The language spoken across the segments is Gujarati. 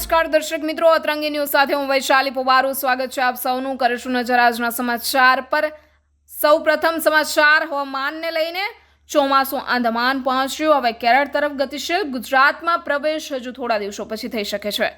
નમસ્કાર દર્શક મિત્રો, અતરંગી ન્યૂઝ સાથે હું વૈશાલી પોવારું સ્વાગત છે આપ સૌનું. કરીશું નજર આજના સમાચાર પર. સૌપ્રથમ સમાચાર હવામાનને લઈને. ચોમાસું આંદામાન પહોંચ્યું, હવે કેરળ તરફ ગતિશીલ. ગુજરાતમાં પ્રવેશ હજુ થોડા દિવસો પછી થઈ શકે છે.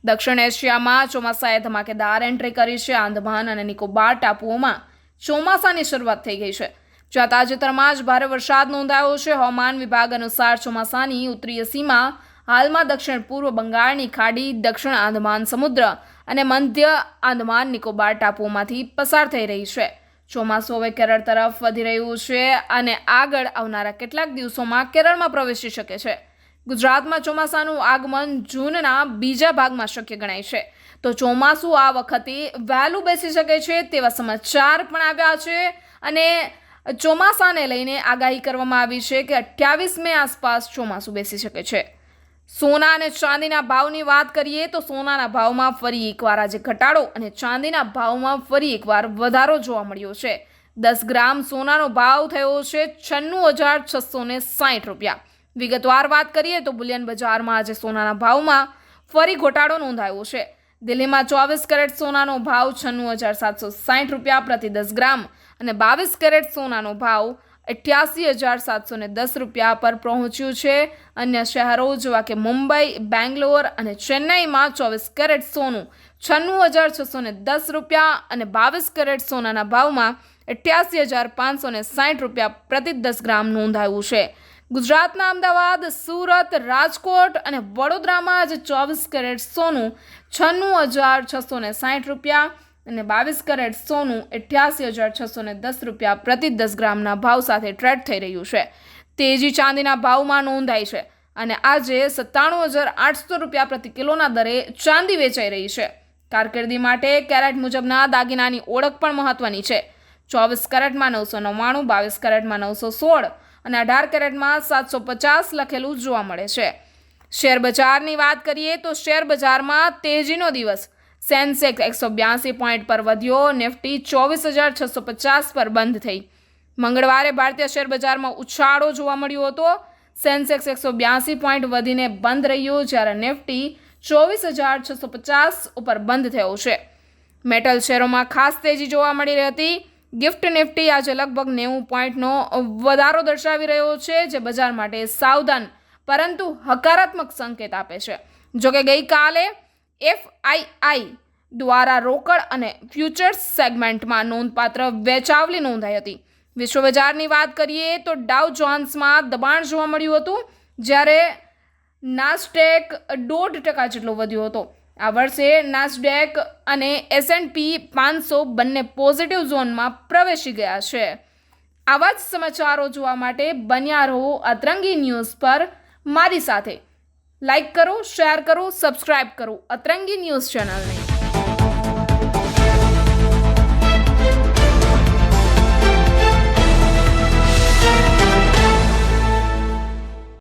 દક્ષિણ એશિયામાં ચોમાસાએ ધમાકેદાર એન્ટ્રી કરી છે. આંદામાન અને નિકોબાર ટાપુઓમાં ચોમાસાની શરૂઆત થઈ ગઈ છે, જ્યાં તાજેતરમાં જ ભારે વરસાદ નોંધાયો છે. હવામાન વિભાગ અનુસાર ચોમાસાની ઉત્તરીય સીમા હાલમાં દક્ષિણ પૂર્વ બંગાળની ખાડી, દક્ષિણ આંદામાન સમુદ્ર અને મધ્ય આંદામાન નિકોબાર ટાપુઓમાંથી પસાર થઈ રહી છે. ચોમાસું હવે કેરળ તરફ વધી રહ્યું છે અને આગળ આવનારા કેટલાક દિવસોમાં કેરળમાં પ્રવેશી શકે છે. ગુજરાતમાં ચોમાસાનું આગમન જૂનના બીજા ભાગમાં શક્ય ગણાય છે. તો ચોમાસું આ વખતે વહેલું બેસી શકે છે તેવા સમાચાર પણ આવ્યા છે અને ચોમાસાને લઈને આગાહી કરવામાં આવી છે કે 28 મે આસપાસ ચોમાસું બેસી શકે છે. સોના અને ચાંદીના ભાવની વાત કરીએ તો સોનાના ભાવમાં ફરી એકવાર આજે ઘટાડો અને ચાંદીના ભાવમાં ફરી એકવાર વધારો જોવા મળ્યો છે. 10 ગ્રામ સોનાનો ભાવ થયો છે 96,660 રૂપિયા. વિગતવાર વાત કરીએ તો બુલિયન બજારમાં આજે સોનાના ભાવમાં ફરી ઘટાડો નોંધાયો છે. દિલ્હીમાં 24 કેરેટ સોનાનો ભાવ 96,760 રૂપિયા પ્રતિ 10 ગ્રામ અને 22 કેરેટ સોનાનો ભાવ 88,710 રૂપિયા પર પહોંચ્યું છે. અન્ય શહેરો જેવા કે મુંબઈ, બેંગ્લોર અને ચેન્નઈમાં 24 કેરેટ સોનું 96,610 રૂપિયા અને 22 કેરેટ સોનાના ભાવમાં 88,560 રૂપિયા પ્રતિ 10 ગ્રામ નોંધાયું છે. ગુજરાતના અમદાવાદ, સુરત, રાજકોટ અને વડોદરામાં આજે 24 કેરેટ સોનું 96,660 રૂપિયા અને 22 કેરેટ સોનું 88,610 રૂપિયા પ્રતિ 10 ગ્રામના ભાવ સાથે ટ્રેડ થઈ રહ્યું છે. તેજી ચાંદીના ભાવમાં નોંધાઈ છે અને આજે 97,800 રૂપિયા પ્રતિ કિલોના દરે ચાંદી વેચાઈ રહી છે. કારકિર્દી માટે કેરેટ મુજબના દાગીનાની ઓળખ પણ મહત્વની છે. 24 કેરેટમાં 999, 22 કેરેટમાં 916 અને 18 કેરેટમાં 750 લખેલું જોવા મળે છે. શેર બજારની વાત કરીએ તો શેર બજારમાં તેજીનો દિવસ. સેન્સેક્સ 182 પોઈન્ટ પર વધ્યો. નિફ્ટી 24,650 પર બંધ થઈ. મંગળવારે ભારતીય શેર બજારમાં ઉછાળો જોવા મળ્યો હતો. સેન્સેક્સ 182 પોઈન્ટ વધીને બંધ રહ્યો, જ્યારે નિફ્ટી 24,650 ઉપર બંધ થયો છે. મેટલ શેરોમાં ખાસ તેજી જોવા મળી રહી હતી. ગિફ્ટ નિફ્ટી આજે લગભગ 90 પોઈન્ટનો વધારો દર્શાવી રહ્યો છે, જે બજાર માટે સાવધાન પરંતુ હકારાત્મક સંકેત આપે છે. જોકે ગઈકાલે FII દ્વારા રોકડ અને ફ્યુચર્સ સેગમેન્ટમાં નોંધપાત્ર વેચાવલી નોંધાઈ હતી. વિશ્વ બજારની વાત કરીએ તો ડાઉ જોન્સમાં દબાણ જોવા મળ્યું હતું, જ્યારે નાસ્ડેક 0.5% જેટલો વધ્યો હતો. આ વર્ષે નાસ્ડેક અને S&P 500 બંને પોઝિટિવ ઝોનમાં પ્રવેશી ગયા છે. આવા જ સમાચારો જોવા માટે બન્યા રહો અતરંગી ન્યૂઝ પર મારી સાથે. લાઈક કરો, શેર કરો, સબસ્ક્રાઇબ કરો અતરંગી ન્યૂઝ ચેનલને.